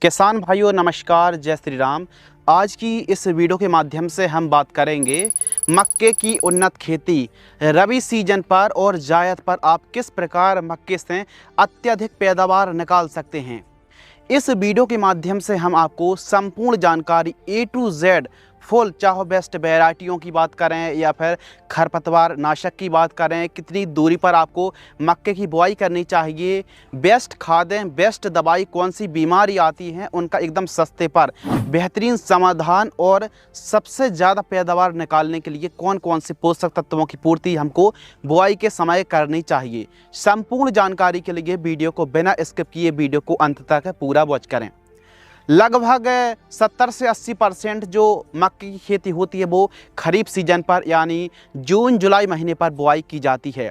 किसान भाइयों नमस्कार, जय श्री राम। आज की इस वीडियो के माध्यम से हम बात करेंगे मक्के की उन्नत खेती रबी सीजन पर और जायद पर आप किस प्रकार मक्के से अत्यधिक पैदावार निकाल सकते हैं। इस वीडियो के माध्यम से हम आपको संपूर्ण जानकारी A to Z फुल, चाहे बेस्ट वैरायटियों की बात करें या फिर खरपतवार नाशक की बात करें, कितनी दूरी पर आपको मक्के की बुआई करनी चाहिए, बेस्ट खादें, बेस्ट दवाई, कौन सी बीमारी आती है उनका एकदम सस्ते पर बेहतरीन समाधान और सबसे ज़्यादा पैदावार निकालने के लिए कौन कौन से पोषक तत्वों की पूर्ति हमको बुआई के समय करनी चाहिए। संपूर्ण जानकारी के लिए वीडियो को बिना स्किप किए वीडियो को अंत तक पूरा वॉच करें। लगभग 70 से 80% जो मक्के की खेती होती है वो खरीफ सीजन पर यानी जून जुलाई महीने पर बुआई की जाती है।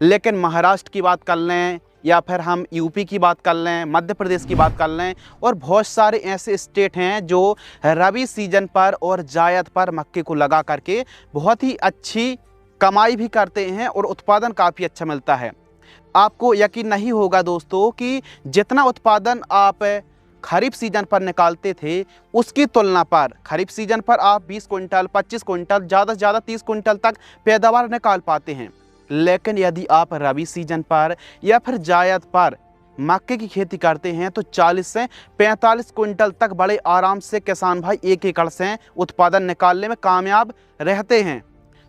लेकिन महाराष्ट्र की बात कर लें या फिर हम यूपी की बात कर लें, मध्य प्रदेश की बात कर लें और बहुत सारे ऐसे स्टेट हैं जो रबी सीजन पर और जायद पर मक्के को लगा करके बहुत ही अच्छी कमाई भी करते हैं और उत्पादन काफ़ी अच्छा मिलता है। आपको यकीन नहीं होगा दोस्तों कि जितना उत्पादन आप खरीफ सीजन पर निकालते थे उसकी तुलना पर खरीफ सीजन पर आप 20 क्विंटल 25 क्विंटल ज़्यादा से ज़्यादा 30 क्विंटल तक पैदावार निकाल पाते हैं। लेकिन यदि आप रबी सीजन पर या फिर जायद पर मक्के की खेती करते हैं तो 40 से 45 क्विंटल तक बड़े आराम से किसान भाई एक एकड़ से उत्पादन निकालने में कामयाब रहते हैं।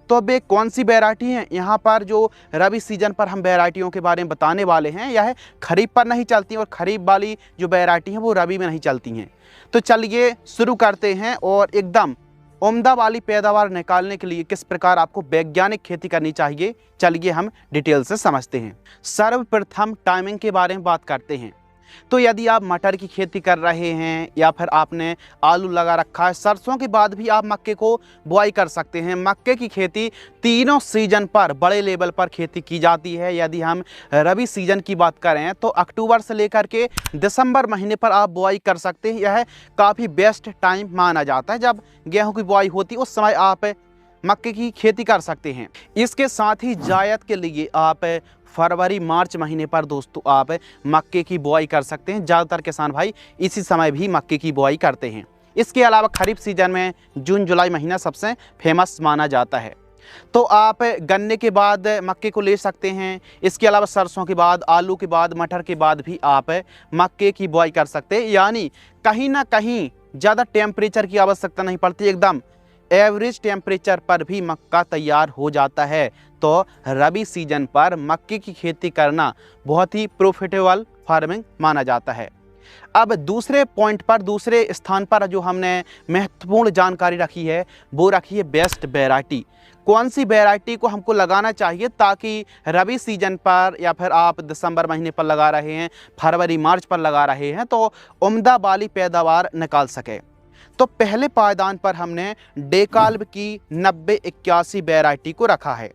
तो अब कौन सी वैरायटी है यहाँ पर जो रबी सीजन पर हम वैरायटियों के बारे में बताने वाले हैं, यह खरीफ पर नहीं चलती और खरीफ वाली जो वैरायटी हैं वो रबी में नहीं चलती हैं। तो चलिए शुरू करते हैं और एकदम उम्दा वाली पैदावार निकालने के लिए किस प्रकार आपको वैज्ञानिक खेती करनी चाहिए, चलिए हम डिटेल से समझते हैं। सर्वप्रथम टाइमिंग के बारे में बात करते हैं। तो यदि आप मटर की खेती कर रहे हैं या फिर आपने आलू लगा रखा है, सरसों के बाद भी आप मक्के को बुआई कर सकते हैं। मक्के की खेती तीनों सीजन पर बड़े लेवल पर खेती की जाती है। यदि हम रबी सीजन की बात करें तो अक्टूबर से लेकर के दिसंबर महीने पर आप बुआई कर सकते हैं। यह काफ़ी बेस्ट टाइम माना जाता है। जब गेहूँ की बुआई होती है उस समय आप मक्के की खेती कर सकते हैं। इसके साथ ही जायद के लिए आप फरवरी मार्च महीने पर दोस्तों आप मक्के की बुआई कर सकते हैं। ज़्यादातर किसान भाई इसी समय भी मक्के की बुआई करते हैं। इसके अलावा खरीफ सीजन में जून जुलाई महीना सबसे फेमस माना जाता है। तो आप गन्ने के बाद मक्के को ले सकते हैं। इसके अलावा सरसों के बाद, आलू के बाद, मटर के बाद भी आप मक्के की बुआई कर सकते हैं। यानी कहीं ना कहीं ज़्यादा टेम्परेचर की आवश्यकता नहीं पड़ती, एकदम एवरेज टेम्परेचर पर भी मक्का तैयार हो जाता है। तो रबी सीजन पर मक्के की खेती करना बहुत ही प्रॉफिटेबल फार्मिंग माना जाता है। अब दूसरे पॉइंट पर, दूसरे स्थान पर जो हमने महत्वपूर्ण जानकारी रखी है वो रखी है बेस्ट वैरायटी। कौन सी वैरायटी को हमको लगाना चाहिए ताकि रबी सीजन पर या फिर आप दिसंबर महीने पर लगा रहे हैं, फरवरी मार्च पर लगा रहे हैं तो उम्दा वाली पैदावार निकाल सके। तो पहले पायदान पर हमने डेकाल्ब की 9081 वैरायटी को रखा है।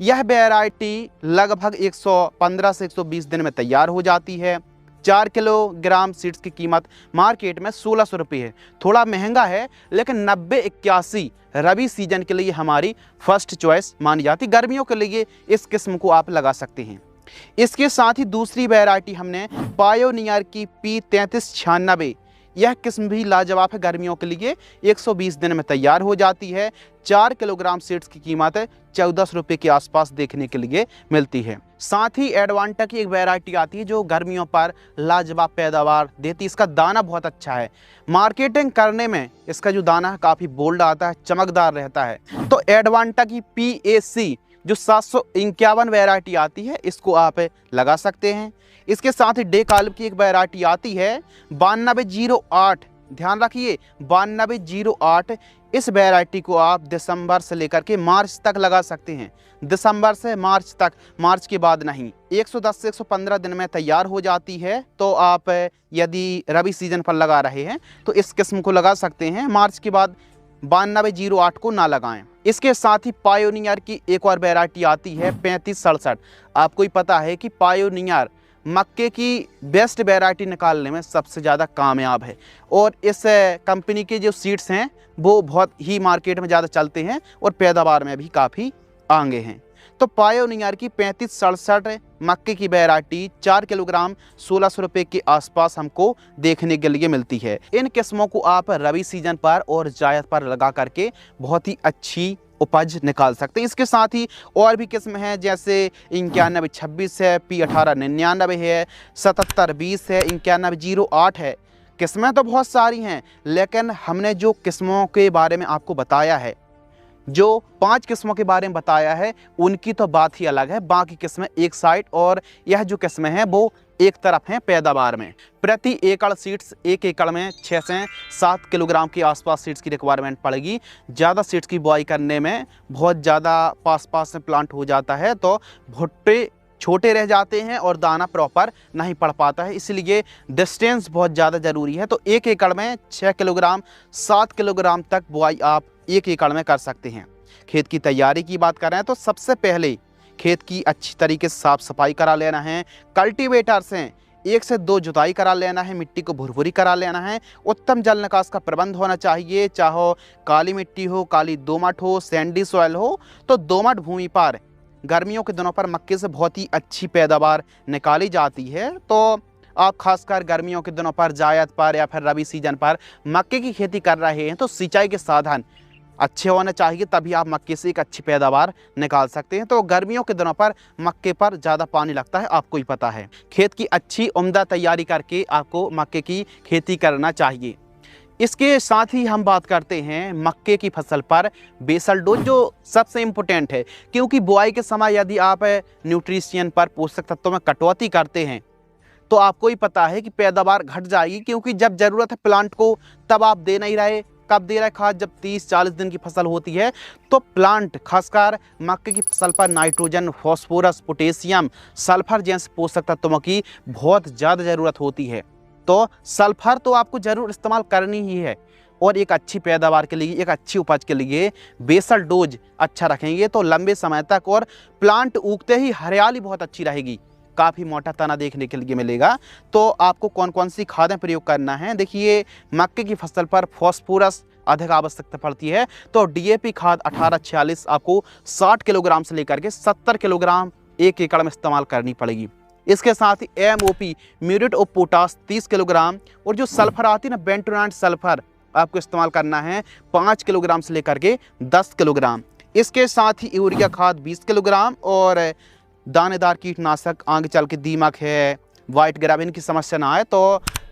यह वैरायटी लगभग 115 से 120 दिन में तैयार हो जाती है। 4 किलोग्राम सीड्स की कीमत मार्केट में 1600 रुपये है। थोड़ा महंगा है लेकिन 9081 रबी सीजन के लिए हमारी फर्स्ट चॉइस मानी जाती। गर्मियों के लिए इस किस्म को आप लगा सकते हैं। इसके साथ ही दूसरी वैरायटी हमने पायोनियर की P3396, यह किस्म भी लाजवाब है। गर्मियों के लिए 120 दिन में तैयार हो जाती है। 4 किलोग्राम सीड्स की कीमत 1400 रुपये के आसपास देखने के लिए मिलती है। साथ ही एडवांटा की एक वैरायटी आती है जो गर्मियों पर लाजवाब पैदावार देती है। इसका दाना बहुत अच्छा है। मार्केटिंग करने में इसका जो दाना है काफ़ी बोल्ड आता है, चमकदार रहता है। तो एडवांटा की PAC जो 751 वैरायटी आती है इसको आप लगा सकते हैं। इसके साथ ही डेकाल्ब की एक वैरायटी आती है 9208, ध्यान रखिए 9208। इस वैरायटी को आप दिसंबर से लेकर के मार्च तक लगा सकते हैं। दिसंबर से मार्च तक, मार्च के बाद नहीं। 110 से 115 दिन में तैयार हो जाती है। तो आप यदि रबी सीजन पर लगा रहे हैं तो इस किस्म को लगा सकते हैं। मार्च के बाद 9208 को ना लगाएं। इसके साथ ही पायोनियर की एक और वैरायटी आती है 3567। आपको ही पता है कि पायोनियर मक्के की बेस्ट वैरायटी निकालने में सबसे ज़्यादा कामयाब है और इस कंपनी के जो सीड्स हैं वो बहुत ही मार्केट में ज़्यादा चलते हैं और पैदावार में भी काफ़ी आगे हैं। तो पायोनियर की 3567 मक्के की वैरायटी 4 किलोग्राम 1600 रुपये के आसपास हमको देखने के लिए मिलती है। इन किस्मों को आप रबी सीजन पर और जायद पर लगा करके बहुत ही अच्छी उपज निकाल सकते हैं। इसके साथ ही और भी किस्म हैं, जैसे 9126 है, P1899 है, 7720 है, 9108 है। किस्में तो बहुत सारी हैं, लेकिन हमने जो किस्मों के बारे में आपको बताया है, जो 5 किस्मों के बारे में बताया है, उनकी तो बात ही अलग है। बाकी किस्में एक साइड, और यह जो किस्में हैं वो एक तरफ हैं पैदावार में। प्रति एकड़ सीड्स 1 एकड़ में 6 से 7 किलोग्राम के आसपास सीड्स की रिक्वायरमेंट पड़ेगी। ज़्यादा सीड्स की बुआई करने में बहुत ज़्यादा पास में प्लांट हो जाता है, तो भुट्टे छोटे रह जाते हैं और दाना प्रॉपर नहीं पड़ पाता है, इसलिए डिस्टेंस बहुत ज़्यादा ज़रूरी है। तो 1 एकड़ में 6 किलोग्राम 7 किलोग्राम तक बुआई आप 1 एकड़ में कर सकते हैं। खेत की तैयारी की बात करें तो सबसे पहले खेत की अच्छी तरीके से साफ सफाई करा लेना है। कल्टीवेटर से 1 से 2 जुताई करा लेना है, मिट्टी को भुरभुरी करा लेना है। उत्तम जल निकास का प्रबंध होना चाहिए, चाहे काली मिट्टी हो, काली दोमट हो, सैंडी सॉइल हो। तो दोमट भूमि पर गर्मियों के दिनों पर मक्के से बहुत ही अच्छी पैदावार निकाली जाती है। तो आप खासकर गर्मियों के दिनों पर जायद पर या फिर रबी सीजन पर मक्के की खेती कर रहे हैं तो सिंचाई के साधन अच्छे होने चाहिए, तभी आप मक्के से एक अच्छी पैदावार निकाल सकते हैं। तो गर्मियों के दिनों पर मक्के पर ज़्यादा पानी लगता है, आपको ही पता है। खेत की अच्छी उम्दा तैयारी करके आपको मक्के की खेती करना चाहिए। इसके साथ ही हम बात करते हैं मक्के की फसल पर बेसल डोज, जो सबसे इम्पोर्टेंट है, क्योंकि बुआई के समय यदि आप न्यूट्रिशन पर पोषक तत्वों में कटौती करते हैं तो आपको ही पता है कि पैदावार घट जाएगी, क्योंकि जब ज़रूरत है प्लांट को तब आप दे नहीं रहे। कब दे रहे खाद? जब 30-40 दिन की फसल होती है तो प्लांट खासकर मक्के की फसल पर नाइट्रोजन, फॉस्फोरस, पोटेशियम, सल्फर जैसे पोषक तत्वों की बहुत ज़्यादा ज़रूरत होती है। तो सल्फर तो आपको ज़रूर इस्तेमाल करनी ही है, और एक अच्छी पैदावार के लिए, एक अच्छी उपज के लिए बेसल डोज अच्छा रखेंगे तो लंबे समय तक, और प्लांट उगते ही हरियाली बहुत अच्छी रहेगी, काफ़ी मोटा तना देखने के लिए मिलेगा। तो आपको कौन कौन सी खादें प्रयोग करना है? देखिए, मक्के की फसल पर फॉस्फोरस अधिक आवश्यकता पड़ती है, तो डीएपी खाद 1846 आपको 60 किलोग्राम से लेकर के 70 किलोग्राम 1 एकड़ में इस्तेमाल करनी पड़ेगी। इसके साथ ही MOP muriate of potash 30 kilogram, और जो सल्फर आती है ना, बेंटोनाइट सल्फर, आपको इस्तेमाल करना है 5 किलोग्राम से लेकर के 10 किलोग्राम। इसके साथ ही यूरिया खाद 20 किलोग्राम, और दानेदार कीटनाशक आगे चल के दीमक है, वाइट ग्राब, इनकी समस्या ना आए तो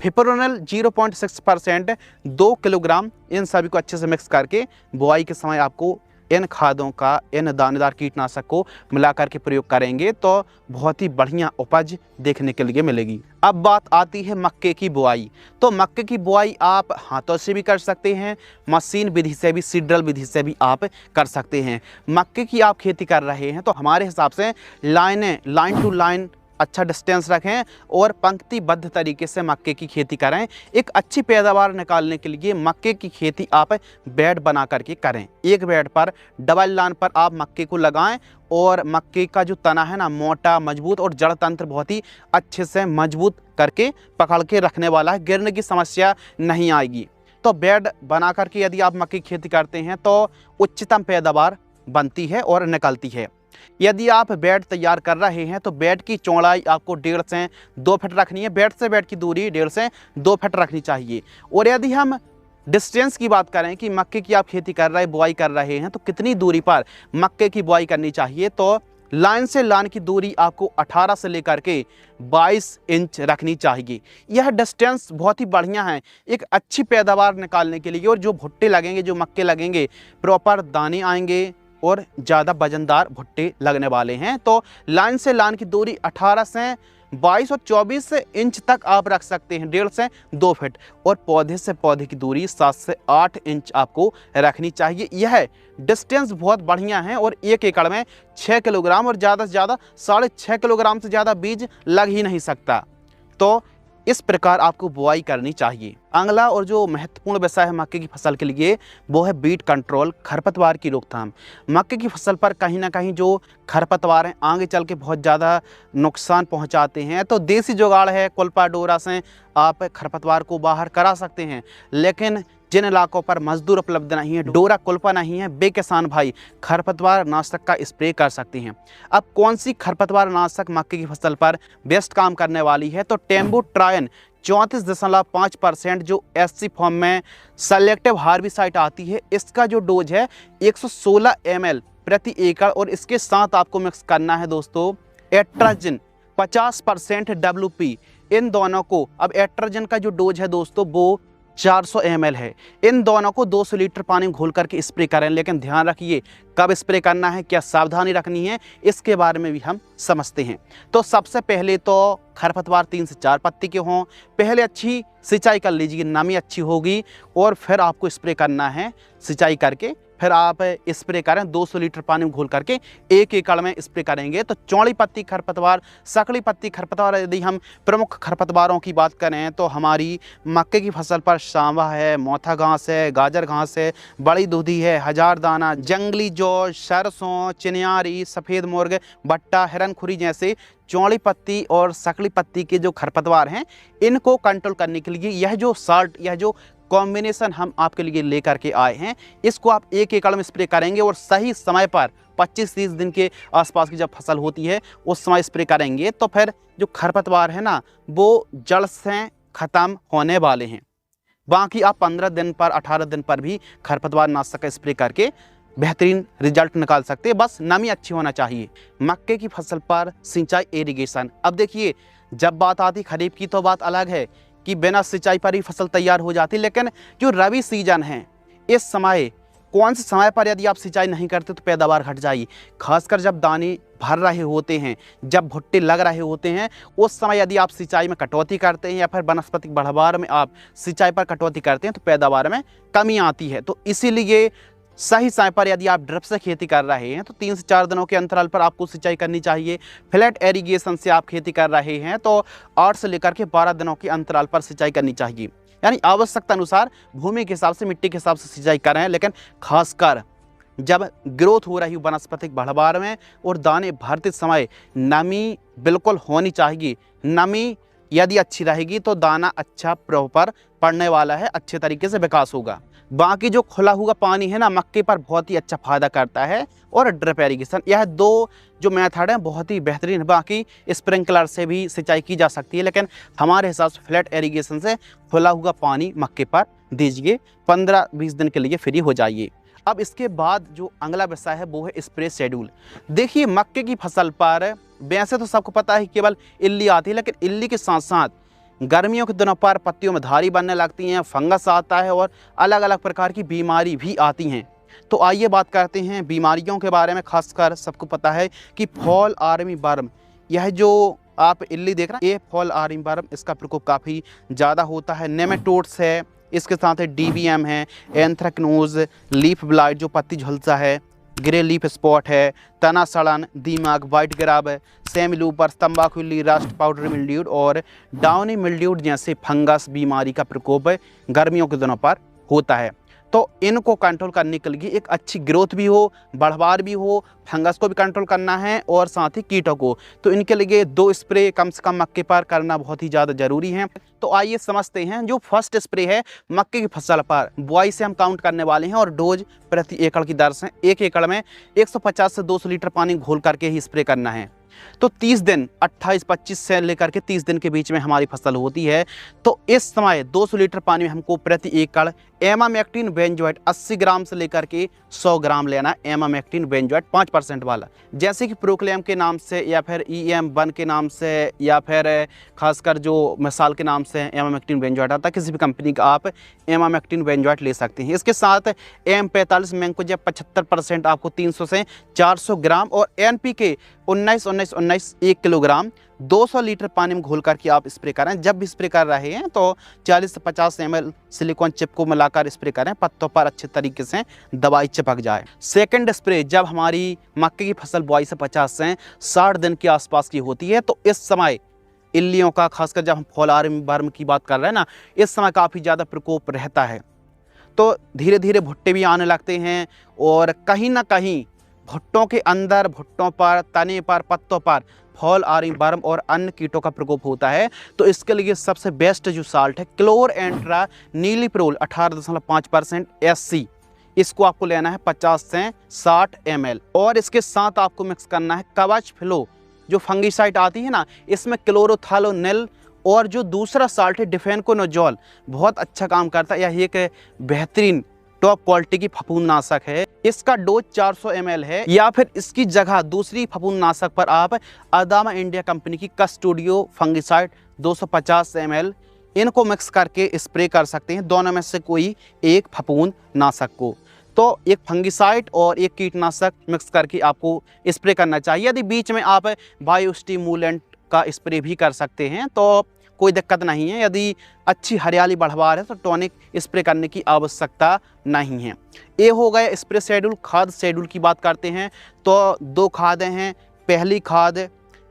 फिप्रोनिल 0.6% 2 किलोग्राम, इन सभी को अच्छे से मिक्स करके बुआई के समय आपको इन खादों का, इन दानेदार कीटनाशक को मिला करके प्रयोग करेंगे तो बहुत ही बढ़िया उपज देखने के लिए मिलेगी। अब बात आती है मक्के की बुआई। तो मक्के की बुआई आप हाथों से भी कर सकते हैं, मशीन विधि से भी, सीड्रिल विधि से भी आप कर सकते हैं। मक्के की आप खेती कर रहे हैं तो हमारे हिसाब से लाइन टू लाइन अच्छा डिस्टेंस रखें और पंक्तिबद्ध तरीके से मक्के की खेती करें। एक अच्छी पैदावार निकालने के लिए मक्के की खेती आप बेड बना करके करें। एक बेड पर डबल लाइन पर आप मक्के को लगाएं, और मक्के का जो तना है ना, मोटा, मजबूत, और जड़ तंत्र बहुत ही अच्छे से मजबूत करके पकड़ के रखने वाला है, गिरने की समस्या नहीं आएगी। तो बेड बना करके यदि आप मक्के की खेती करते हैं तो उच्चतम पैदावार बनती है और निकलती है। यदि आप बेड तैयार कर रहे हैं तो बेड की चौड़ाई आपको 1.5 से 2 फीट रखनी है। बेड से बेड की दूरी 1.5 से 2 फीट रखनी चाहिए। और यदि हम डिस्टेंस की बात करें कि मक्के की आप खेती कर रहे हैं, बुआई कर रहे हैं, तो कितनी दूरी पर मक्के की बुआई करनी चाहिए, तो लाइन से लाइन की दूरी आपको 18 से लेकर के 22 इंच रखनी चाहिए। यह डिस्टेंस बहुत ही बढ़िया है एक अच्छी पैदावार निकालने के लिए। और जो भुट्टे लगेंगे, जो मक्के लगेंगे, प्रॉपर दाने आएंगे और ज़्यादा वजनदार भुट्टे लगने वाले हैं। तो लाइन से लाइन की दूरी 18 से 22 और 24 इंच तक आप रख सकते हैं, 1.5 से 2 फीट। और पौधे से पौधे की दूरी 7 से 8 इंच आपको रखनी चाहिए। यह डिस्टेंस बहुत बढ़िया है। और 1 एकड़ में 6 किलोग्राम और ज़्यादा से ज़्यादा 6.5 किलोग्राम से ज़्यादा बीज लग ही नहीं सकता। तो इस प्रकार आपको बुआई करनी चाहिए। अगला और जो महत्वपूर्ण विषय है मक्के की फसल के लिए, वो है बीट कंट्रोल, खरपतवार की रोकथाम। मक्के की फसल पर कहीं ना कहीं जो खरपतवार हैं आगे चल के बहुत ज़्यादा नुकसान पहुंचाते हैं। तो देसी जुगाड़ है, कुल्पा डोरा से आप खरपतवार को बाहर करा सकते हैं। लेकिन जिन इलाकों पर मजदूर उपलब्ध नहीं है, डोरा कुल्पा नहीं है, वे किसान भाई खरपतवार नाशक का स्प्रे कर सकते हैं। अब कौन सी खरपतवार नाशक मक्के की फसल पर बेस्ट काम करने वाली है, तो टेम्बुट्रायन 34.5% जो एससी फॉर्म में सेलेक्टिव हार्बिसाइड आती है, इसका जो डोज है 116 ml प्रति एकड़, और इसके साथ आपको मिक्स करना है दोस्तों एट्राजिन 50% WP। इन दोनों को, अब एट्राजिन का जो डोज है दोस्तों वो 400 ml है। इन दोनों को 200 लीटर पानी में घोल करके स्प्रे करें, लेकिन ध्यान रखिए कब स्प्रे करना है, क्या सावधानी रखनी है, इसके बारे में भी हम समझते हैं। तो सबसे पहले तो खरपतवार 3 से 4 पत्ती के हों, पहले अच्छी सिंचाई कर लीजिए, नमी अच्छी होगी, और फिर आपको स्प्रे करना है। सिंचाई करके फिर आप स्प्रे करें 200 लीटर पानी में घोल करके 1 एकड़ में स्प्रे करेंगे। तो चौड़ी पत्ती खरपतवार, सकड़ी पत्ती खरपतवार, यदि हम प्रमुख खरपतवारों की बात करें तो हमारी मक्के की फसल पर सांवा है, मोथा घास है, गाजर घास है, बड़ी दूधी है, हजारदाना, जंगली जौ, सरसों, चिनियारी, सफ़ेद मुर्ग, भट्टा, हिरनखुरी जैसे चौड़ी पत्ती और सकड़ी पत्ती के जो खरपतवार हैं, इनको कंट्रोल करने के लिए यह जो कॉम्बिनेशन हम आपके लिए लेकर के आए हैं, इसको आप 1 एकड़ में स्प्रे करेंगे, और सही समय पर 25-30 दिन के आसपास की जब फसल होती है उस समय स्प्रे करेंगे, तो फिर जो खरपतवार है ना वो जड़ से ख़त्म होने वाले हैं। बाकी आप 15 दिन पर, 18 दिन पर भी खरपतवार नाशक का स्प्रे करके बेहतरीन रिजल्ट निकाल सकते हैं। बस नमी अच्छी होना चाहिए। मक्के की फसल पर सिंचाई इरिगेशन, अब देखिए जब बात आती खरीफ की तो बात अलग है कि बिना सिंचाई पर ही फसल तैयार हो जाती, लेकिन जो रबी सीजन है, इस समय कौन से समय पर यदि आप सिंचाई नहीं करते तो पैदावार घट जाएगी। खासकर जब दाने भर रहे होते हैं, जब भुट्टे लग रहे होते हैं, उस समय यदि आप सिंचाई में कटौती करते हैं या फिर वनस्पतिक बढ़वार में आप सिंचाई पर कटौती करते हैं तो पैदावार में कमी आती है। तो इसीलिए सही समय पर यदि आप ड्रिप से खेती कर रहे हैं तो 3 से 4 दिनों के अंतराल पर आपको सिंचाई करनी चाहिए। फ्लैट एरीगेशन से आप खेती कर रहे हैं तो 8 से लेकर के 12 दिनों के अंतराल पर सिंचाई करनी चाहिए। यानी आवश्यकता अनुसार भूमि के हिसाब से, मिट्टी के हिसाब से सिंचाई करें, लेकिन खासकर जब ग्रोथ हो रही हो वनस्पतिक बढ़वार में और दाने भरते समय नमी बिल्कुल होनी चाहिए। नमी यदि अच्छी रहेगी तो दाना अच्छा प्रॉपर पड़ने वाला है, अच्छे तरीके से विकास होगा। बाकी जो खुला हुआ पानी है ना, मक्के पर बहुत ही अच्छा फायदा करता है, और ड्रिप एरीगेशन, यह 2 जो मेथड हैं बहुत ही बेहतरीन है। बाकी स्प्रिंकलर से भी सिंचाई की जा सकती है, लेकिन हमारे हिसाब से फ्लैट एरीगेशन से खुला हुआ पानी मक्के पर दीजिए, 15-20 दिन के लिए फ्री हो जाइए। अब इसके बाद जो अगला विषय है वो है स्प्रे शेड्यूल। देखिए मक्के की फसल पर वैसे तो सबको पता है केवल इल्ली आती है, लेकिन इल्ली के साथ साथ गर्मियों के दिनों पर पत्तियों में धारी बनने लगती हैं, फंगस आता है, और अलग अलग प्रकार की बीमारी भी आती हैं। तो आइए बात करते हैं बीमारियों के बारे में। खासकर सबको पता है कि फॉल आर्मी वर्म, यह जो आप इल्ली देख रहे हैं, ये फॉल आर्मी वर्म, इसका प्रकोप काफ़ी ज़्यादा होता है। नेमेटोड्स है, इसके साथ है DBM है, एंथ्रेक्नोज, लीफ ब्लाइट जो पत्ती झुलसा है, ग्रे लीफ स्पॉट है, तना सड़न, दीमक, वाइट ग्राब, सेमी लूपर, तंबाकू इल्ली, रस्ट, पाउडर मिल्ड्यूड और डाउनी मिल्ड्यूड जैसे फंगस बीमारी का प्रकोप गर्मियों के दिनों पर होता है। तो इनको कंट्रोल करने के लिए एक अच्छी ग्रोथ भी हो, बढ़वार भी हो, फंगस को भी कंट्रोल करना है और साथ ही कीटों को, तो इनके लिए 2 स्प्रे कम से कम मक्के पर करना बहुत ही ज़्यादा ज़रूरी है। तो आइए समझते हैं। जो फर्स्ट स्प्रे है मक्के की फसल पर, बुआई से हम काउंट करने वाले हैं, और डोज प्रति एकड़ की दर से 1 एकड़ में 150 से 200 लीटर पानी घोल करके ही स्प्रे करना है। तो 30 दिन, 28-25 से लेकर के 30 दिन के बीच में हमारी फसल होती है। तो इस समय 200 लीटर पानी में हमको प्रति एकड़ एमामेक्टिन बेंजोएट 80 ग्राम से लेकर के 100 ग्राम लेना। एमामेक्टिन बेंजोएट 5% वाला, जैसे कि प्रोक्लेम के नाम से या फिर EM1 के नाम से या फिर खासकर जो मिसाल के नाम से एमामेक्टिन बेंजोएट आता है, किसी भी कंपनी का आप एमामेक्टिन बेंजोएट ले सकते हैं। इसके साथ M45 मैंकोजेब 75% आपको 300 से 400 ग्राम, और NPK 19-19-19 1 किलोग्राम 200 लीटर पानी में घोल करके आप स्प्रे करें। जब भी स्प्रे कर रहे हैं तो 40 से 50 ml सिलिकॉन चिप को मिलाकर स्प्रे करें, पत्तों पर अच्छे तरीके से दवाई चिपक जाए। सेकंड स्प्रे जब हमारी मक्के की फसल बुआई से 50 से 60 दिन के आसपास की होती है, तो इस समय इल्लियों का, खासकर जब हम फॉल आर्मी वर्म की बात कर रहे हैं ना, इस समय काफ़ी ज़्यादा प्रकोप रहता है। तो धीरे धीरे भुट्टे भी आने लगते हैं, और कहीं ना कहीं भुट्टों के अंदर, भुट्टों पर, तने पर, पत्तों पर फॉल आर्मी वर्म और अन्य कीटों का प्रकोप होता है तो इसके लिए सबसे बेस्ट जो साल्ट है क्लोरएंट्रा नीलिप्रोल 18.5% SC, इसको आपको लेना है 50 से 60 ml। और इसके साथ आपको मिक्स करना है कवच फ्लो, जो फंगीसाइड आती है ना, इसमें क्लोरोथालोनिल और जो दूसरा साल्ट है डिफेनकोनोजोल बहुत अच्छा काम करता है। यह एक बेहतरीन टॉप क्वालिटी की फफूंदनाशक है। इसका डोज 400 ml है, या फिर इसकी जगह दूसरी फफूंदनाशक पर आप अदामा इंडिया कंपनी की कस्टोडियो फंगिसाइड 250 ml इनको मिक्स करके स्प्रे कर सकते हैं, दोनों में से कोई एक फफूंदनाशक को। तो एक फंगिसाइड और एक कीटनाशक मिक्स करके आपको स्प्रे करना चाहिए। यदि बीच में आप बायोस्टिमुलेंट का स्प्रे भी कर सकते हैं तो कोई दिक्कत नहीं है। यदि अच्छी हरियाली बढ़वा है तो टॉनिक स्प्रे करने की आवश्यकता नहीं है। ये हो गया स्प्रे शेड्यूल। खाद शेड्यूल की बात करते हैं तो 2 खादें हैं। पहली खाद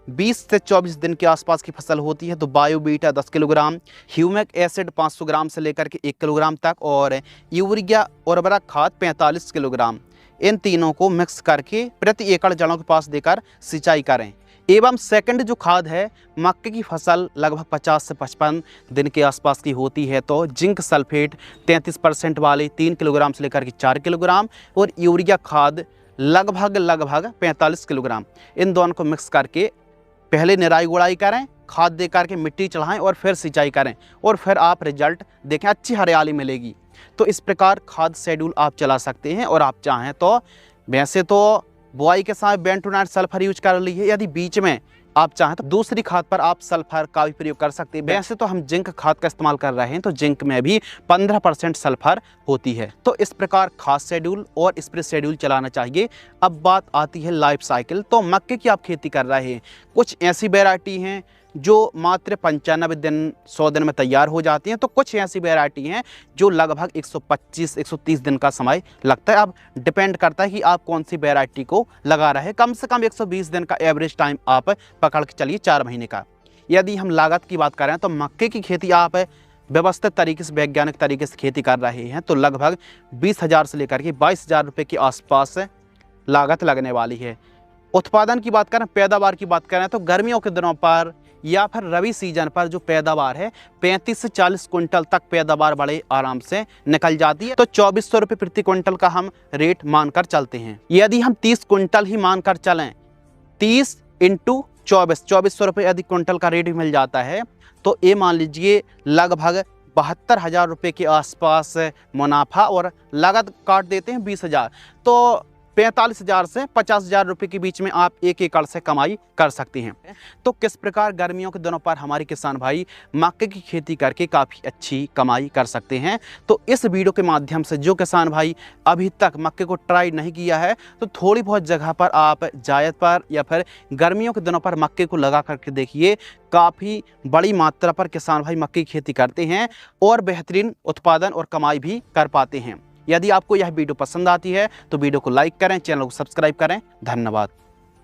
20 से 24 दिन के आसपास की फसल होती है तो बायोबीटा 10 किलोग्राम, ह्यूमिक एसिड 500 ग्राम से लेकर के 1 किलोग्राम तक, और यूरिया उर्वरक खाद 45 किलोग्राम, इन तीनों को मिक्स करके प्रति एकड़ जड़ों के पास देकर सिंचाई करें। एवं सेकंड जो खाद है, मक्के की फसल लगभग 50 से 55 दिन के आसपास की होती है तो जिंक सल्फेट 33% वाली 3 किलोग्राम से लेकर के 4 किलोग्राम, और यूरिया खाद लगभग 45 किलोग्राम, इन दोनों को मिक्स करके पहले निराई गुड़ाई करें, खाद दे करके मिट्टी चढ़ाएं और फिर सिंचाई करें, और फिर आप रिजल्ट देखें, अच्छी हरियाली मिलेगी। तो इस प्रकार खाद शेड्यूल आप चला सकते हैं। और आप चाहें तो वैसे तो बुआई के समय बेंटोनाइट सल्फर यूज कर लीजिए, यदि बीच में आप चाहें तो दूसरी खाद पर आप सल्फर का भी प्रयोग कर सकते हैं। वैसे तो हम जिंक खाद का इस्तेमाल कर रहे हैं तो जिंक में भी 15% सल्फर होती है। तो इस प्रकार खाद शेड्यूल और स्प्रे शेड्यूल चलाना चाहिए। अब बात आती है लाइफ साइकिल। तो मक्के की आप खेती कर रहे हैं, कुछ ऐसी वैरायटी हैं जो मात्र 95 दिन 100 दिन में तैयार हो जाती हैं, तो कुछ ऐसी वैरायटी हैं जो लगभग 125-130 दिन का समय लगता है। अब डिपेंड करता है कि आप कौन सी वैरायटी को लगा रहे हैं। कम से कम 120 दिन का एवरेज टाइम आप पकड़ के चलिए, 4 महीने का। यदि हम लागत की बात करें तो मक्के की खेती आप व्यवस्थित तरीके से, वैज्ञानिक तरीके से खेती कर रहे हैं तो लगभग 20,000 से लेकर के 22,000 रुपये के आसपास लागत लगने वाली है। उत्पादन की बात करें, पैदावार की बात करें तो गर्मियों के दिनों पर या फिर रबी सीजन पर जो पैदावार है 35 से 40 क्विंटल तक पैदावार बड़े आराम से निकल जाती है। तो 2400 रुपये प्रति क्विंटल का हम रेट मानकर चलते हैं। यदि हम 30 क्विंटल ही मानकर चलें, 30 × 2400 रुपये यदि क्विंटल का रेट मिल जाता है तो ये मान लीजिए लगभग 72,000 रुपये के आसपास मुनाफा, और लागत काट देते हैं 20,000, तो 45,000 से 50,000 रुपये के बीच में आप 1 एकड़ से कमाई कर सकते हैं। तो किस प्रकार गर्मियों के दिनों पर हमारे किसान भाई मक्के की खेती करके काफ़ी अच्छी कमाई कर सकते हैं। तो इस वीडियो के माध्यम से जो किसान भाई अभी तक मक्के को ट्राई नहीं किया है तो थोड़ी बहुत जगह पर आप जायद पर या फिर गर्मियों के दिनों पर मक्के को लगा करके देखिए, काफ़ी बड़ी मात्रा पर किसान भाई मक्के की खेती करते हैं और बेहतरीन उत्पादन और कमाई भी कर पाते हैं। यदि आपको यह वीडियो पसंद आती है तो वीडियो को लाइक करें, चैनल को सब्सक्राइब करें। धन्यवाद।